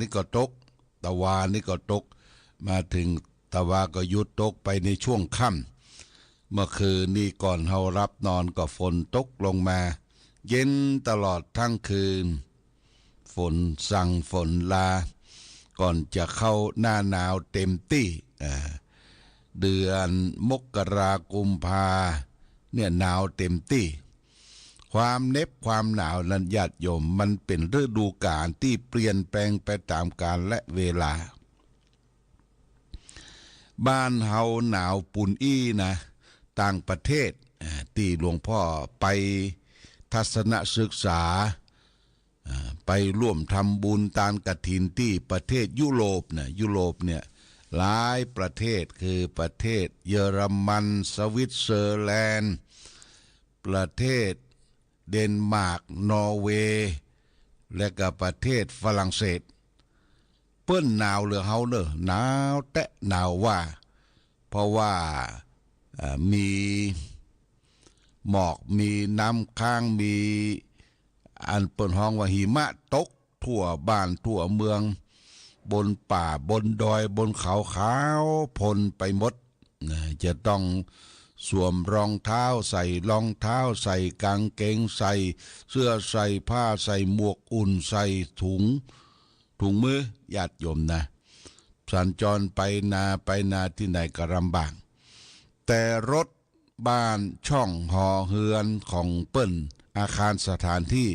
นี่ก็ตกตะวานี่ก็ตกมาถึงตะวาก็หยุดตกไปในช่วงค่ำเมื่อคืนนี่ก่อนเฮารับนอนก็ฝนตกลงมาเย็นตลอดทั้งคืนฝนสั่งฝนลาก่อนจะเข้าหน้าหนาวเต็มที่เดือนมกราคมกุมภาเนี่ยหนาวเต็มที่ความเหน็บความหนาวนั้นญาติโยมมันเป็นฤดูกาลที่เปลี่ยนแปลงไปตามกาลและเวลาบ้านเฮาหนาวปุ่นอี้นะต่างประเทศที่หลวงพ่อไปทัศนศึกษาไปร่วมทำบุญตามกฐินที่ประเทศยุโรปเนี่ยหลายประเทศคือประเทศเยอรมันสวิตเซอร์แลนด์ประเทศเดนมาร์กนอร์เวย์และก็ประเทศฝรั่งเศสเปิ้นหนาวเหลือเฮาเนอะหนาวแตะหนาวว่าเพราะว่ามีหมอกมีน้ำค้างมีอันเปิ้นห้องว่าหิมะตกทั่วบ้านทั่วเมืองบนป่าบนดอยบนเขาขาวพลไปหมดจะต้องสวมรองเท้าใส่รองเท้าใส่กางเกงใส่เสื้อใส่ผ้าใส่หมวกอุ่นใส่ถุงมือญาติโยมนะสัญจรไปนาที่ไหนก็ลำบากแต่รถบ้านช่องหอเฮือนของเปิ้นอาคารสถานที่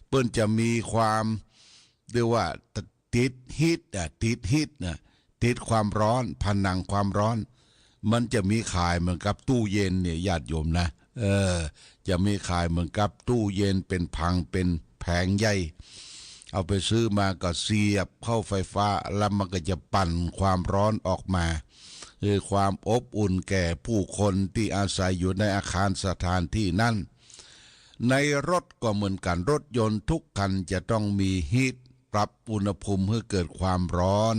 เปิ้นจะมีความเรียกว่าติดฮีทติดความร้อนผนังความร้อนมันจะมีขายเหมือนกับตู้เย็นเนี่ยญาติโยมนะจะมีขายเหมือนกับตู้เย็นเป็นพังเป็นแผงใหญ่เอาไปซื้อมาก็เสียบเข้าไฟฟ้าแล้วมันก็จะปั่นความร้อนออกมาคือความอบอุ่นแก่ผู้คนที่อาศัยอยู่ในอาคารสถานที่นั้นในรถก็เหมือนกันรถยนต์ทุกคันจะต้องมีฮีทปรับอุณหภูมิให้เกิดความร้อน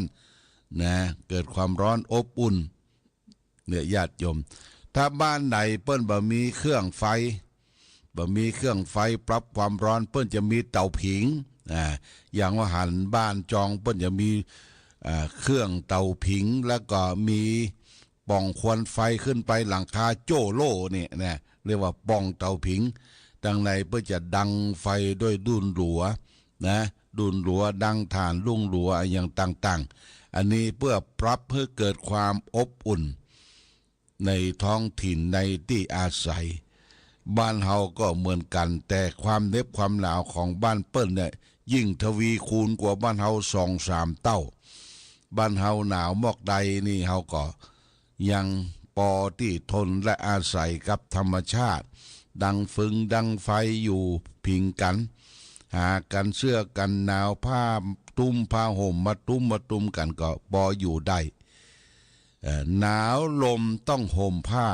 นะเกิดความร้อนอบอุ่นเนี่ยญาติโยมถ้าบ้านไหนเปิ้นบ่มีเครื่องไฟปรับความร้อนเปิ้นจะมีเตาผิงอย่างว่าหันบ้านจองเปิ้นจะมีเครื่องเตาผิงแล้วก็มีป่องควันไฟขึ้นไปหลังคาโจ้โล่เนี่ยนะเรียกว่าป่องเตาผิงดังในเพื่อจะดังไฟด้วยดุนหลัวนะดุนหลัวดังถ่านลุ่งหลัวอย่างต่างๆอันนี้เพื่อปรับให้เกิดความอบอุ่นในท้องถิ่นในที่อาศัยบ้านเฮาก็เหมือนกันแต่ความเหน็บความหนาวของบ้านเปิ้ลเนี่ยยิ่งทวีคูณกว่าบ้านเฮา2-3 เท่าบ้านเฮาหนาวมอกใดนี่เฮาก็ยังพอที่ทนและอาศัยกับธรรมชาติดังฟึงดังไฟอยู่พิงกันหากันเสื้อกันหนาวผ้าตุ้มผ้าห่มมาตุ้มกันก็พออยู่ได้หนาวลมต้องห่มผ้า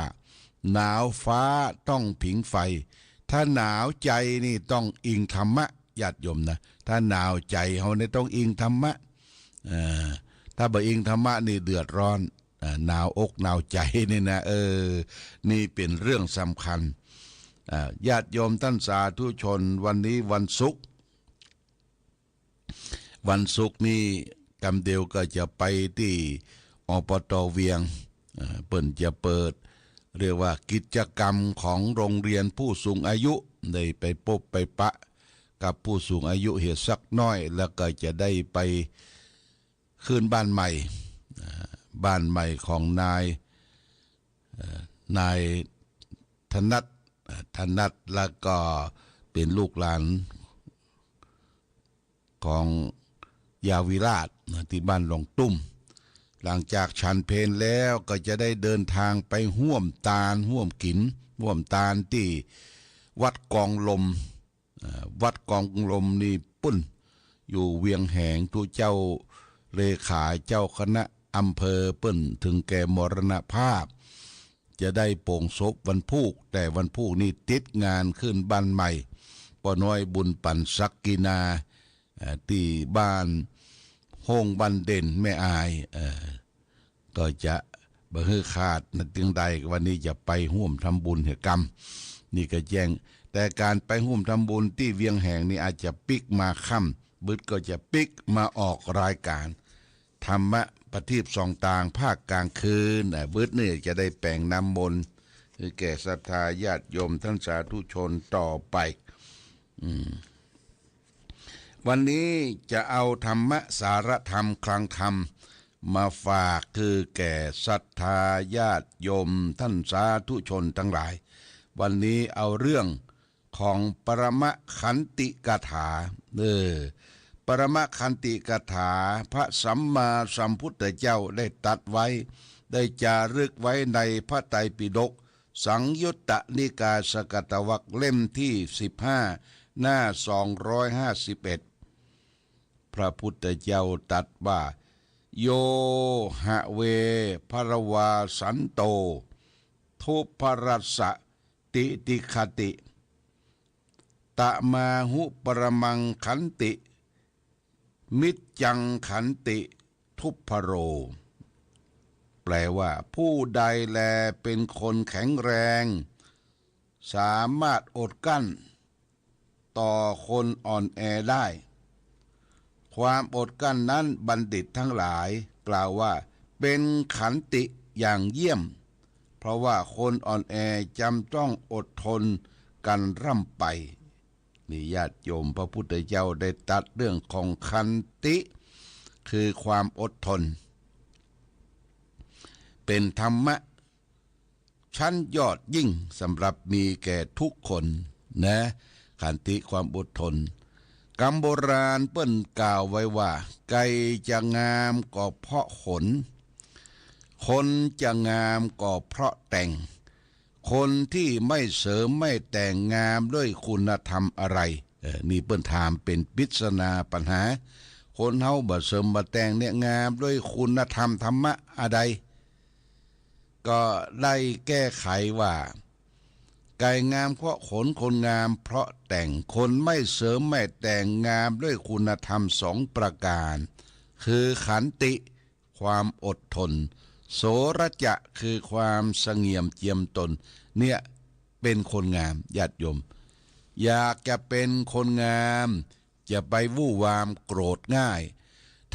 หนาวฟ้าต้องผิงไฟถ้าหนาวใจนี่ต้องอิงธรรมะญาติโยมนะถ้าหนาวใจเฮาเนี่ยต้องอิงธรรมะถ้าบ่อิงธรรมะนี่เดือดร้อนหนาวอกหนาวใจนี่นะนี่เป็นเรื่องสำคัญญาติโยมท่านสาธุชนวันนี้วันศุกร์นี่กำเดียวก็จะไปที่อบต.เวียงเปิ่นจะเปิดเรียกว่ากิจกรรมของโรงเรียนผู้สูงอายุได้ไปพบไปปะกับผู้สูงอายุเหตุสักน้อยแล้วก็จะได้ไปขึ้นบ้านใหม่ของนายธนัทแล้วก็เป็นลูกหลานของยาวิราชที่บ้านหลวงตุ้มหลังจากฉันเพลแล้วก็จะได้เดินทางไปห่วมตาลที่วัดกองลมนี่ปุ้นอยู่เวียงแหงทุเจ้าเลขาเจ้าคณะอำเภอเปิ้นถึงแก่มรณภาพจะได้โป่งศพวันพุธแต่วันพุธนี่ติดงานขึ้นบ้านใหม่ป้าน้อยบุญปั่นศักกินาที่บ้านห้องบันเด่นแม่อายก็จะบ่ฮือขาดนั่นจึงใดวันนี้จะไปร่วมทำบุญเหตุกรรมนี่ก็แจ้งแต่การไปร่วมทำบุญที่เวียงแหงนี่อาจจะปิกมาค่ำ บึดก็จะปิกมาออกรายการธรรมะประทีปส่องต่างภาคกลางคืนบึดนี่จะได้แปลงน้ำมนต์คือแก่ศรัทธาญาติโยมท่านสาธุชนต่อไปวันนี้จะเอาธรรมะสารธรรมคลังธรรมมาฝากคือแก่ศรัทธาญาติโยมท่านสาธุชนทั้งหลายวันนี้เอาเรื่องของปรมขันติกถาปรมขันติกถาพระสัมมาสัมพุทธเจ้าได้ตรัสไว้ได้จารึกไว้ในพระไตรปิฎกสังยุตตนิกายสกตวรรคเล่มที่15หน้า251พระพุทธเจ้าตรัสว่าโยหะเวภรวาสันโตทุพรัสสะติติคติตะมาหุปรมังขันติมิจจังขันติทุพพโรแปลว่าผู้ใดแลเป็นคนแข็งแรงสามารถอดกั้นต่อคนอ่อนแอได้ความอดกั้นนั้นบัณฑิตทั้งหลายกล่าวว่าเป็นขันติอย่างเยี่ยมเพราะว่าคนอ่อนแอจำต้องอดทนกันร่ำไปนี่ญาติโยมพระพุทธเจ้าได้ตรัสเรื่องของขันติคือความอดทนเป็นธรรมะชั้นยอดยิ่งสำหรับมีแก่ทุกคนนะขันติความอดทนคำโบราณเปิ้นกล่าวไว้ว่าไก่จะงามก็เพราะขนคนจะงามก็เพราะแต่งคนที่ไม่เสริมไม่แต่งงามด้วยคุณธรรมอะไรนี่เปิ้นถามเป็นปริศนาปัญหาคนเฮาบ่เสริมบ่แต่งเนี่ยงามด้วยคุณธรรมธรรมะอะไรก็ได้แก้ไขว่าไก่งามเพราะขนคนงามเพราะแต่งคนไม่เสริมไม่แต่งงามด้วยคุณธรรม2ประการคือขันติความอดทนโสรจะคือความเสงี่ยมเจียมตนเนี่ยเป็นคนงามญาติโยมอยากจะเป็นคนงามจะไปวู่วามโกรธง่าย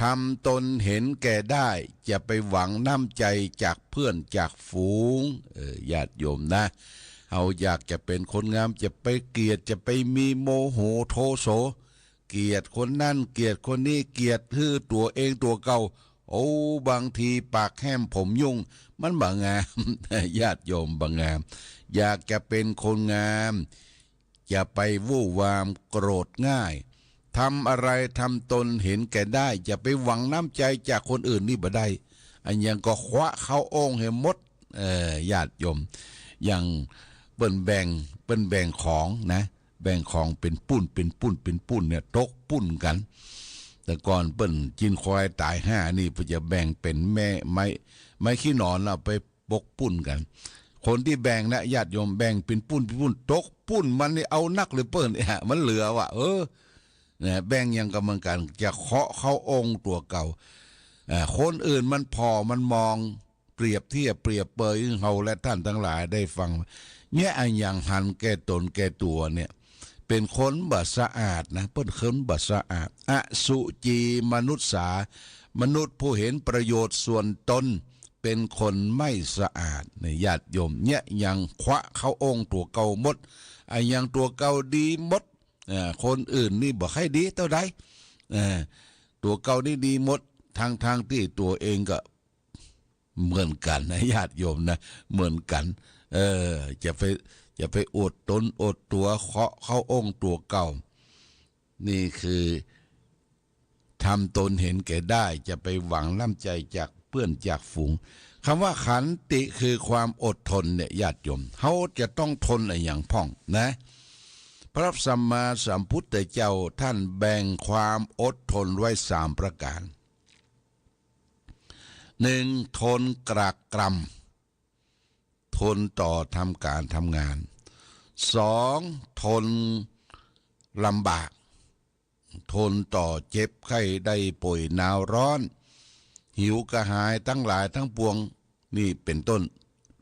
ทำตนเห็นแก่ได้จะไปหวังน้ำใจจากเพื่อนจากฝูงญาติโยมนะเอาอยากจะเป็นคนงามจะไปเกลียดจะไปมีโมโหโทโสเกลียดคนนั่นเกลียดคนนี้เกลียดตัวเองตัวเก่าโอ้บางทีปากแห้มผมยุ่งมันบางงามญาติโยมบางงามอยากจะเป็นคนงามอย่าไปวู่วามโกรธง่ายทำอะไรทำตนเห็นแก่ได้อย่าไปหวังน้ำใจจากคนอื่นนี่บ่ได้อันยังก็คว้าเข้าโอ่งให้หมดญาติโยมอย่างเปิ้นแบ่งของนะแบ่งของเป็นปุ้นเนี่ยตกปุ้นกันแต่ก่อนเปิ้นจินควายตาย5นี่เพิ่นจะแบ่งเป็นแม่ไม้ขี้หนอนเอาไปปกปุ้นกันคนที่แบ่งนะญาติโยมแบ่งเป็นปุ้นตกปุ้นมันนี่เอานักเลยเปิ้นมันเหลือว่ะเนี่ยแบ่งยังกับเหมือนกันจะเคาะเข้าองค์ตัวเก่าคนอื่นมันพอมันมองเปรียบเทียบเปรียบเปยเฮาและท่านทั้งหลายได้ฟังเนี่ยอันอย่างหันแก่ตนแก่ตัวเนี่ยเป็นคนบ่สะอาดนะเปิ้นคนบ่สะอาดอสุจีมนุษย์สามนุษย์ผู้เห็นประโยชน์ส่วนตนเป็นคนไม่สะอาดในญาติโยมเนี่ยยังคว้าเข้าองค์ตัวเก่าหมดไอ้ยังตัวเก่าดีหมดคนอื่นนี่บ่ค่อยดีเท่าใดตัวเก่านี่ดีหมดทางที่ตัวเองก็เหมือนกันนะญาติโยมนะเหมือนกันจะไปอดตนอดตัวเคาะเข้าองค์ตัวเก่านี่คือทำตนเห็นแก่ได้จะไปหวังน้ำใจจากเพื่อนจากฝูงคำว่าขันติคือความอดทนเนี่ยญาติโยมเขาจะต้องทนอะไรอย่างพ่องนะพระสัมมาสัมพุทธเจ้าท่านแบ่งความอดทนไว้3ประการ1ทนกรากกรำทนต่อทำการทำงาน2ทนลำบากทนต่อเจ็บไข้ได้ป่วยหนาวร้อนหิวกระหายทั้งหลายทั้งปวงนี่เป็นต้น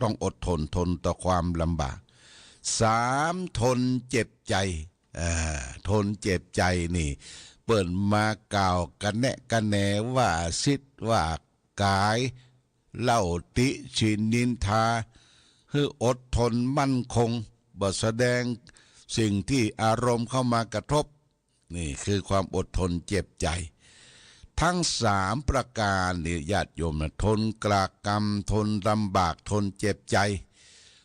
ต้องอดทนต่อความลำบาก3ทนเจ็บใจทนเจ็บใจนี่ เปิดมากล่าวกันแนะกันแหนว่าสิทธิ์ว่ากายเล่าติชินนินทาให้อดทนมั่นคงบ่แสดงสิ่งที่อารมณ์เข้ามากระทบนี่คือความอดทนเจ็บใจทั้งสามประการนี่ญาติโยมนะทนกรากรรมทนลำบากทนเจ็บใจ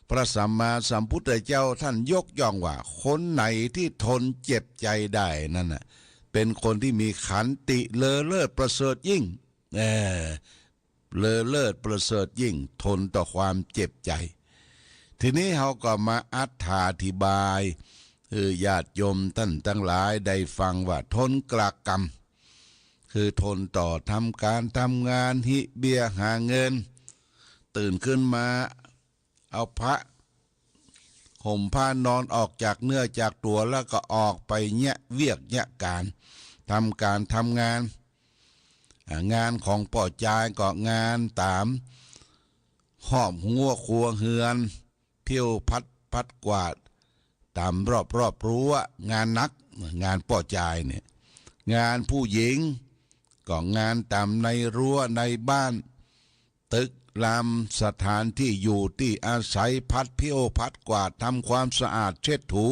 พระสัมมาสัมพุทธเจ้าท่านยกย่องว่าคนไหนที่ทนเจ็บใจได้นั่นน่ะเป็นคนที่มีขันติเลอเลิศประเสริฐยิ่งเลอเลิศประเสริฐยิ่งทนต่อความเจ็บใจทีนี้เขาก็มาอธิบายญาติโยมท่านทั้งหลายได้ฟังว่าทนกรากรรมคือทนต่อทำการทำงานหิเบียหาเงินตื่นขึ้นมาเอาพระห่มผ้านอนออกจากเนื้อจากตัวแล้วก็ออกไปเนี้ยเวียกเนี้ยการทำการทำงานงานของป่อจายก็งานตามหอบหัวครัวเฮือนเที่ยวพัดกวาดตามรอบรั้วงานนักงานป่อจายเนี่ยงานผู้หญิงก็งานตามในรั้วในบ้านตึกรามสถานที่อยู่ที่อาศัยพัดเพี้ยวพัดกวาดทำความสะอาดเช็ดถู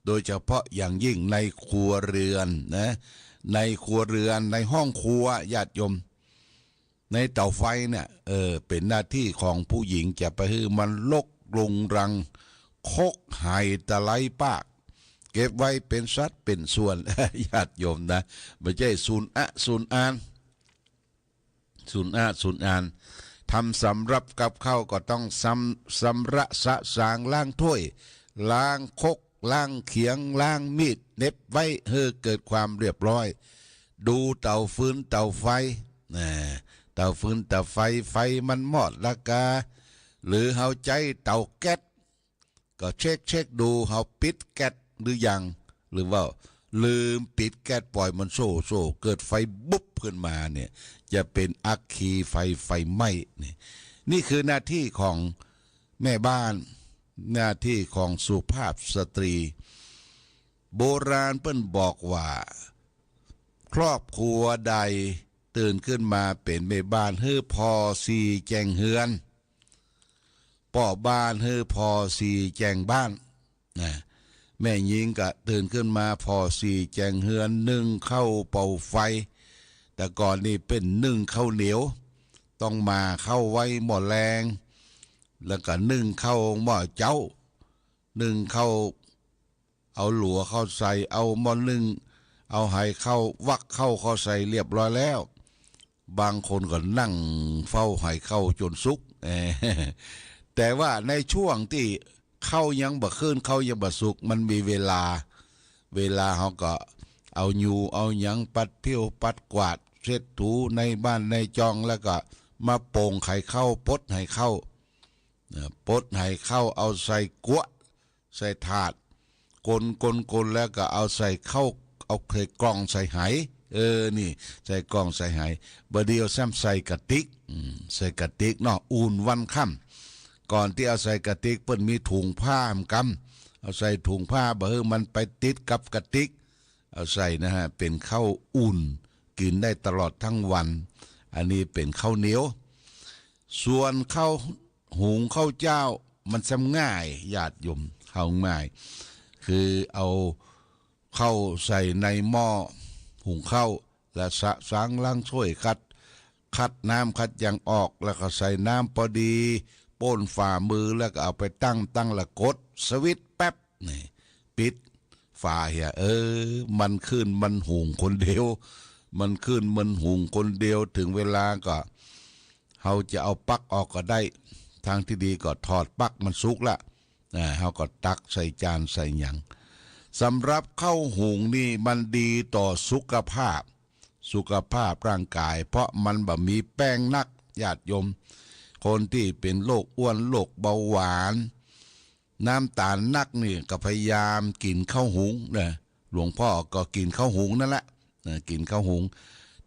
โดยเฉพาะอย่างยิ่งในครัวเรือนนะในครัวเรือนในห้องครัวญาติโยมในเตาไฟเนี่ยเป็นหน้าที่ของผู้หญิงจะไปให้มันลกลงรังคกไห่ตะไลปากเก็บไว้เป็นสัดเป็นส่วน ญาติโยมนะไม่ใช่ศูนย์อ่านทำสำรับกับข้าวก็ต้องสำระสะสางล้างถ้วยล้างคกล้างเขียงล้างมีดเน็บไว้ให้เกิดความเรียบร้อยดูเตาฟืนเตาไฟเตาฟืนเตาไฟมันมอดละกาหรือเฮาใจเตาแก๊สก็เช็คดูเฮาปิดแก๊สหรือยังหรือว่าลืมปิดแก๊สปล่อยมันโซ่เกิดไฟบุ๊บขึ้นมาเนี่ยจะเป็นอัคคีไฟไหม้นี่คือหน้าที่ของแม่บ้านหน้าที่ของสุภาพสตรีโบราณเปิ้นบอกว่าครอบครัวใดตื่นขึ้นมาเป็นแม่บ้านเฮือพอสีแจงเฮือนป่อบ้านเฮือพอสีแจงบ้านนะแม่หญิงก็ตื่นขึ้นมาพอสีแจงเฮือนนึ่งข้าวเป่าไฟแต่ก่อนนี่เป็นนึ่งข้าวเหนียวต้องมาเข้าไว้หม้อแรงแล้วก็นึ่งข้าวหม้อเจ้านึ่งข้าวเอาหลัวเข้าใส่เอาหม้อนึ่งเอาไหเข้าวักเข้าใส่เรียบร้อยแล้วบางคนก็นั่งเฝ้าไหเข้าจนสุกแต่ว่าในช่วงที่เข้ายังบ่ขึ้นเข้ายังบ่สุกมันมีเวลาเขาก็เอาอยู่เอาหยังปัดเพี้ยวปัดกวาดเช็ดถูในบ้านในจองแล้วก็มาโป่งไข่เข้าปดไข่เข้าเอาใส่กัวใส่ถาดกลแล้วก็เอาใส่เข้าเอาเคยกล่องใส่ไหนี่ใส่กล่องใส่ไหบ่เดียวซ้ำใส่กระติกใส่กระติกเนาะอุ่นวันค่ำก่อนที่เอาใส่กระติกเปิ้นมีถุงผ้ากำเอาใส่ถุงผ้าบ่ให้มันไปติดกับกระติกเอาใส่นะฮะเป็นข้าวอุ่นกินได้ตลอดทั้งวันอันนี้เป็นข้าวเหนียวส่วนข้าวหุงข้าวเจ้ามันจำง่ายญาติโยมข้าวง่ายคือเอาเข้าใส่ในหม้อหุงข้าวและสะสางล้างถ้วยคัดน้ำคัดอย่างออกแล้วก็ใส่น้ำพอดีป้นฝ่ามือแล้วก็เอาไปตั้งละกดสวิตช์แป๊บนี่ปิดฝาเหียมันขึ้นมันหุงคนเดียวมันขึ้นมันหุงคนเดียวถึงเวลาก็เขาจะเอาปลั๊กออกก็ได้ทางที่ดีก็ถอดปลั๊กมันสุกละเขาก็ตักใส่จานใส่หยังสำหรับข้าวหุงนี่มันดีต่อสุขภาพร่างกายเพราะมันบ่มีแป้งนักญาติโยมคนที่เป็นโรคอ้วนโรคเบาหวานน้ำตาลนักนี่ก็พยายามกินข้าวหุงนะหลวงพ่อก็กินข้าวหุงนั่นแหละกินข้าวหุง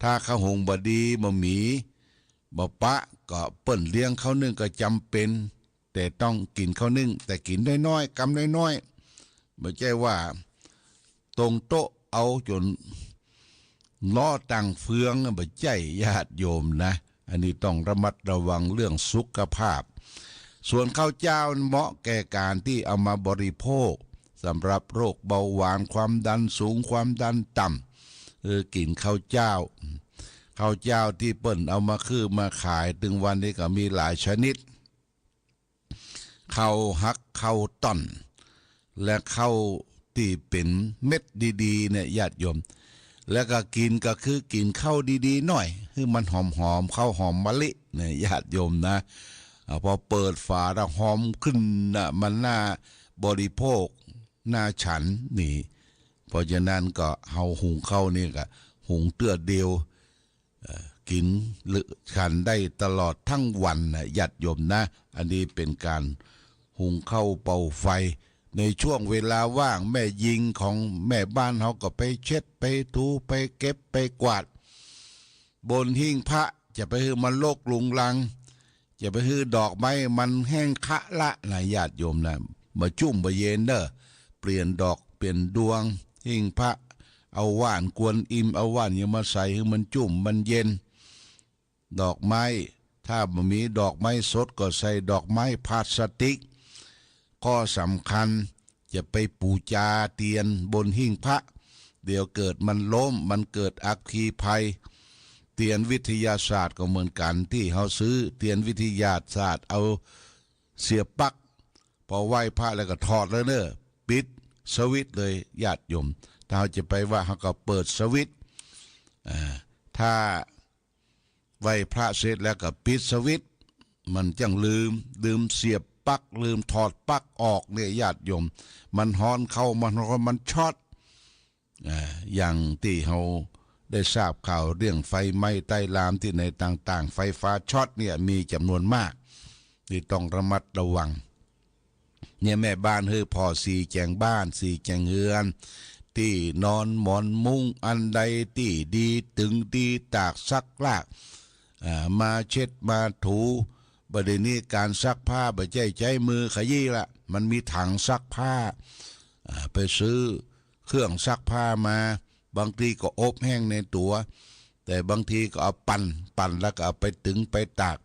ถ้าข้าวหุงบ่ดีบ่มีบ่ปะก็เปิ้นเลี้ยงข้าวนึ่งก็จำเป็นแต่ต้องกินข้าวนึ่งแต่กินน้อยๆกำน้อยๆไม่ใช่ว่าตรงโต๊ะเอาจน ล้อตังเฟืองบ่ใจญาติโยมนะอันนี้ต้องระมัดระวังเรื่องสุขภาพส่วนข้าวเจ้าเหมาะแก่การที่เอามาบริโภคสำหรับโรคเบาหวานความดันสูงความดันต่ำกินข้าวเจ้าที่เปิ้นเอามาคือมาขายถึงวันนี้ก็มีหลายชนิดข้าวฮักข้าวต้นและข้าวที่เป็นเม็ดดีๆเนี่ยญาติโยมแล้วก็กินก็คือกินข้าวดีๆหน่อยคือมันหอมๆข้าวหอมมะลิเนี่ยญาติโยมนะพอเปิดฝาแล้วหอมขึ้นนะมันน่าบริโภคน่าฉันนี่เพราะฉะนั้นก็เฮาหุงข้าวนี่ก็หุงเตื้อเดียวกินหรือฉันได้ตลอดทั้งวันนะญาติโยมนะอันนี้เป็นการหุงข้าวเป่าไฟในช่วงเวลาว่างแม่ยิงของแม่บ้านเขาก็ไปเช็ดไปถูไปเก็บไปกวาดบนหิ้งพระจะไปฮือมันโลกลุงลังจะไปฮือดอกไม้มันแห้งคะละนะญาติโยมนะมาจุ่มมาเย็นเด้อเปลี่ยนดอกเปลี่ยนดวงหิ้งพระเอาว่านกวนอิมเอาว่านยังมาใส่ให้มันจุ่มมันเย็นดอกไม้ถ้ามันมีดอกไม้สดก็ใส่ดอกไม้พลาสติกข้อสำคัญจะไปปูจาเตียนบนหิ้งพระเดี๋ยวเกิดมันล้มมันเกิดอัคคีภัยเตียนวิทยาศาสตร์ก็เหมือนกันที่เขาซื้อเตียนวิทยาศาสตร์เอาเสียบปลั๊กพอไหว้พระแล้วก็ถอดแล้วเนอะปิดสวิตช์เลยญาติโยมถ้าเขาจะไปว่าเขาก็เปิดสวิตช์ถ้าไหว้พระเสร็จแล้วก็ปิดสวิตช์มันจังลืมเสียบปลั๊กลืมถอดปลั๊กออกเนี่ยญาติโยมมันฮ้อนเข้ามันช็อตอย่างที่เขาได้ทราบข่าวเรื่องไฟไหม้ใต้ลามที่ในต่างๆไฟฟ้าช็อตเนี่ยมีจำนวนมากที่ต้องระมัดระวังเนี่ยแม่บ้านพอสีแจงบ้านสีแจงเฮือนที่นอนหมอนมุ้งอันใดที่ดีตึงดีตากซักลากมาเช็ดมาถูประเด็นนี้การซักผ้าไม่ใช้มือขยี้ละมันมีถังซักผ้าไปซื้อเครื่องซักผ้ามาบางทีก็อบแห้งในตัวแต่บางทีก็เอาปั่นแล้วก็เอาไปตึงไปตาก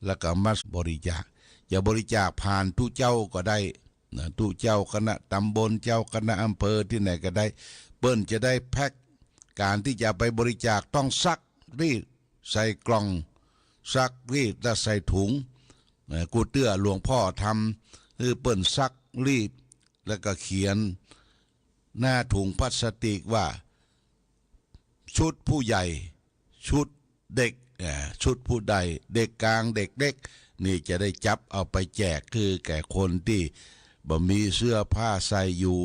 แล้วก็มาบริจาคจะบริจาคผ่านทุเจ้าก็ได้ทุเจ้าคณะตำบลเจ้าคณะอำเภอที่ไหนก็ได้เปิ้นจะได้แพ็คการที่จะไปบริจาคต้องซักรีดใส่กล่องซักรีดและใส่ถุงกูเตื้อหลวงพ่อทำเปิ้นซักรีดแล้วก็เขียนหน้าถุงพลาสติกว่าชุดผู้ใหญ่ชุดเด็กชุดผู้ใดเด็กกลางเด็กเล็กนี่จะได้จับเอาไปแจกคือแก่คนที่บ่มีเสื้อผ้าใส่อยู่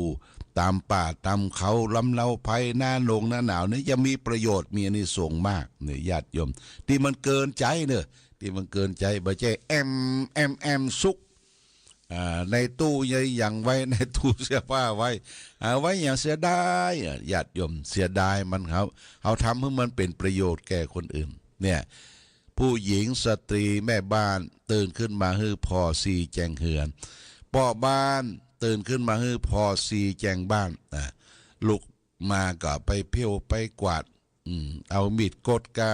ตามป่าตามเขาลำเนาภัยหน้าหนงหน้าหนาวนี่จะมีประโยชน์มีอานิสงส์มากเนี่ยญาติโยมที่มันเกินใจเนอะที่มันเกินใจบ่ใช่แอมซุกในตู้ใหญ่อย่างไว้ในตู้เสื้อผ้าไว้ไว้อย่างเสียดายญาติโยมเสียดายมันเขาทำให้มันเป็นประโยชน์แก่คนอื่นเนี่ยผู้หญิงสตรีแม่บ้านตื่นขึ้นมาฮือพอสีแจงเหือนพ่อบ้านตื่นขึ้นมาฮือพอสีแจงบ้านลุกมาก็ไปเพี้ยวไปกวาดเอามีดกดกา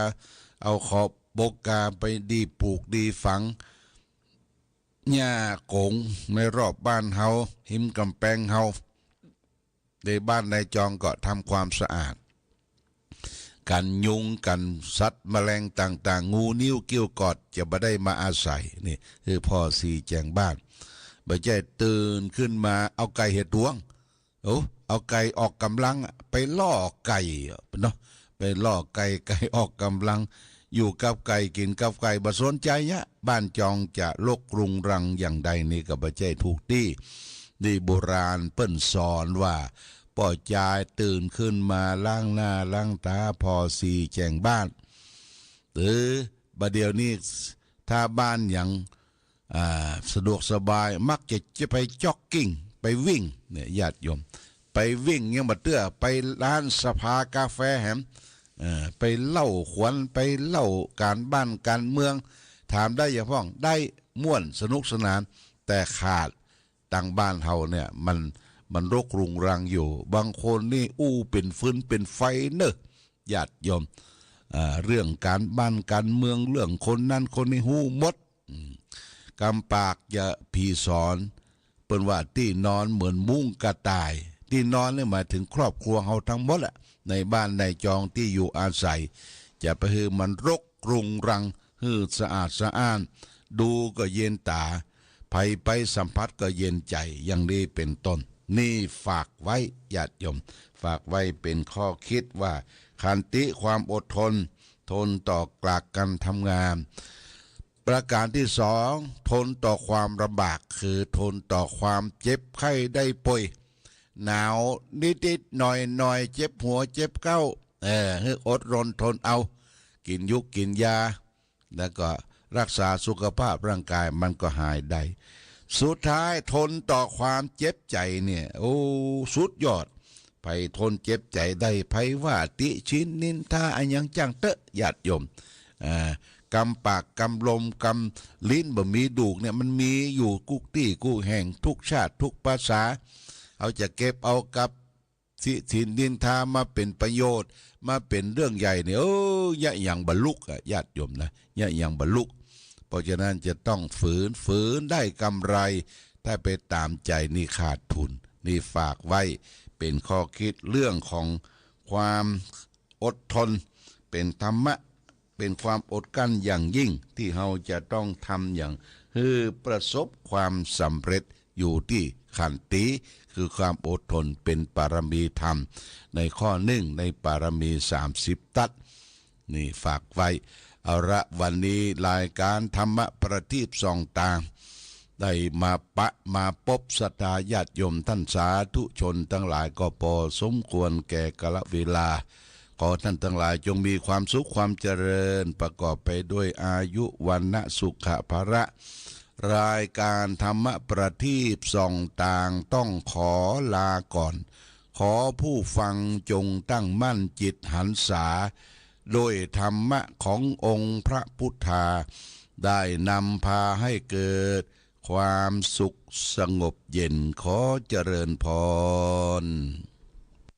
เอาขอบบกกาไปดีปลูกดีฝังหญ้าโกงในรอบบ้านเฮาหิมกำแพงเฮาในบ้านในจองก็ทำความสะอาดกันยุงกันสัตว์แมลงต่างๆงูนิ้วกิ้วกอดจะไม่ได้มาอาศัยนี่คือพ่อสีแจงบ้านบ่ใช่ตื่นขึ้นมาเอาไก่เห็ดดวงเอาไก่ออกกำลังไปล่อไก่เนาะไปล่อไก่ออกกำลังอยู่กับไก่กินกับไก่บ่สนใจเนี่ยบ้านจองจะลกรุงรังอย่างใดนี่ก็บ่ใช่ถูกที่นี่โบราณเปิ้นสอนว่าป่อจายตื่นขึ้นมาล้างหน้าล้างตาพอสีแจงบ้านหรือบัดเดี๋ยวนี้ถ้าบ้านอย่างสะดวกสบายมักจะไปจ็อกกิ้งไปวิ่งเนี่ยญาติโยมไปวิ่งยังบัดเตื้อไปร้านสภากาแฟแหมไปเล่าขวัญไปเล่าการบ้านการเมืองถามได้อย่างพ้องได้ม่วนสนุกสนานแต่ขาดต่างบ้านเฮาเนี่ยมันรกรุงรังอยู่บางคนนี่อู้เป็นฟืนเป็นไฟเนอะ ญาติโยมเรื่องการบ้านการเมืองเรื่องคนนั้นคนนี้หูหมดกำปากอย่าผีสอนเปิ้นว่าที่นอนเหมือนมุ้งกระต่ายที่นอนเนี่ยหมายถึงครอบครัวเฮาทั้งหมดอะในบ้านในจองที่อยู่อาศัยจะไปให้มันรกรุงรังให้สะอาดสะอ้านดูก็เย็นตาไปไปสัมผัสก็เย็นใจอย่างนี้เป็นต้นนี่ฝากไว้ญาติโยมฝากไว้เป็นข้อคิดว่าขันติความอดทนทนต่อกลากกันทำงานประการที่สองทนต่อความลำบากคือทนต่อความเจ็บไข้ได้ป่วยหนาวนิดๆหน่อยเจ็บหัวเจ็บเก้าให้อดรนทนเอากินยุกกินยาแล้วก็รักษาสุขภาพร่างกายมันก็หายได้สุดท้ายทนต่อความเจ็บใจเนี่ยโอ้สุดยอดไปทนเจ็บใจได้ไผว่าติชินนินทาอันยังจังเตะญาติโยมกำปากกำลมกำลิ้นบ่มีดูกเนี่ยมันมีอยู่กุกตี้กุกแห่งทุกชาติทุกภาษาเอาจะเก็บเอากับสินนินทามาเป็นประโยชน์มาเป็นเรื่องใหญ่เนี่ยยะอย่างบรรลุญาติโยมนะยะอย่างบรรลุเพราะฉะนั้นจะต้องฝืนได้กำไรถ้าไปตามใจนี่ขาดทุนนี่ฝากไว้เป็นข้อคิดเรื่องของความอดทนเป็นธรรมะเป็นความอดกั้นอย่างยิ่งที่เราจะต้องทำอย่างให้ประสบความสำเร็จอยู่ที่ขันติคือความอดทนเป็นปารมีธรรมในข้อหนึ่งในปารมี30ตัดนี่ฝากไว้เอาละวันนี้รายการธรรมะประทีปส่องตาได้มาพบศรัทธาญาติโยมท่านสาธุชนทั้งหลายก็พอสมควรแก่กาลเวลาขอท่านทั้งหลายจงมีความสุขความเจริญประกอบไปด้วยอายุวันนะสุขภาระรายการธรรมะประทีปส่องต่างต้องขอลาก่อนขอผู้ฟังจงตั้งมั่นจิตหันษาโดยธรรมะขององค์พระพุทธาได้นำพาให้เกิดความสุขสงบเย็นขอเจริญพร